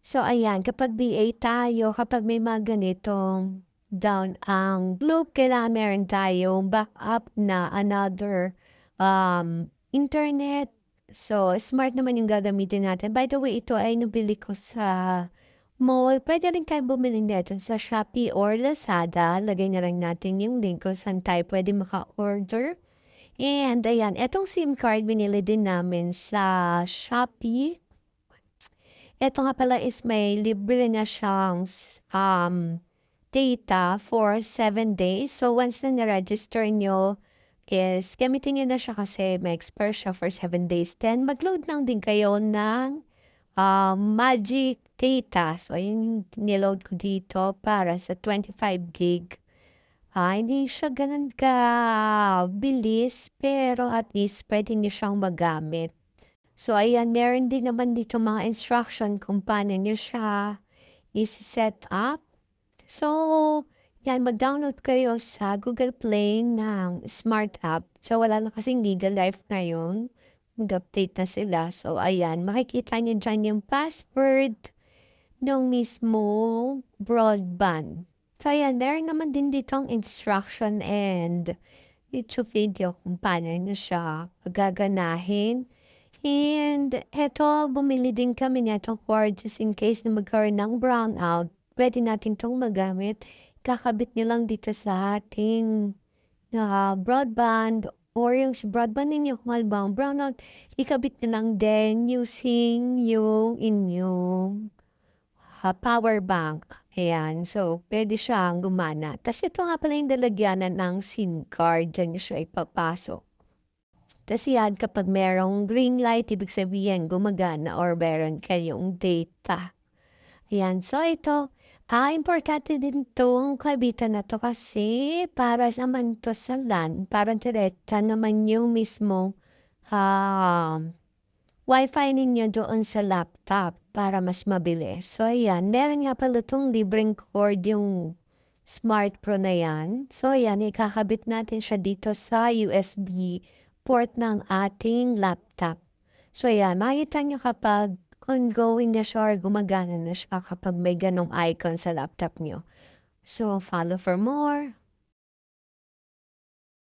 So ayan, kapag VA tayo, kapag may mga ganitong down ang loop, kailangan meron tayong backup na another internet. So, smart naman yung gagamitin natin. By the way, ito ay nabili ko sa mall. Pwede rin kayo bumili nito sa Shopee or Lazada. Lagay na lang natin yung link kung saan tayo pwede maka-order. And ayan, etong SIM card binili din namin sa Shopee. Eto nga pala is may libre na siyang data for 7 days. So, once na na-register nyo, is gamitin nyo na siya kasi may expire siya for 7 days. Then, mag-load lang din kayo ng magic data. So, ayun yung niload ko dito para sa 25 gig. Hindi siya ganun ka bilis, pero at least pwede nyo siyang magamit. So, ayan, meron din naman dito mga instruction kung paano nyo siya i-set up. So, yan, mag-download kayo sa Google Play ng Smart App. So, wala na kasing Legal Life ngayon. Mag-update na sila. So, ayan, makikita nyo dyan yung password ng mismo broadband. So, ayan, meron naman din ditong instruction and YouTube video kung paano nyo siya pagaganahin. And eto, bumili din kami nito for just in case na magkaroon ng brownout. Pwede natin itong magamit. Kakabit nyo lang dito sa ating broadband or yung broadband ninyo kung halimbawa brownout, ikabit nyo lang din using yung inyong power bank. Ayan. So, pwede siyang gumana. Tapos ito nga pala yung lalagyanan ng SIM card. Diyan nyo siya ipapasok. Tas yan, kapag merong green light, ibig sabihin gumagana or meron kayong data. Ayan, so ito, importante din 'tong kabitan na 'to kasi para naman 'to sa LAN, parang diretsa naman yung mismong, Wi-Fi ninyo doon sa laptop para mas mabilis. So ayan, meron nga pala 'tong libreng cord yung Smart Pro na 'yan. So ayan, ikakabit natin siya dito sa USB port ng ating laptop. So ayan, makikita niyo kapag ongoing na siya or gumagana na siya kapag may gano'ng icon sa laptop niyo. So follow for more.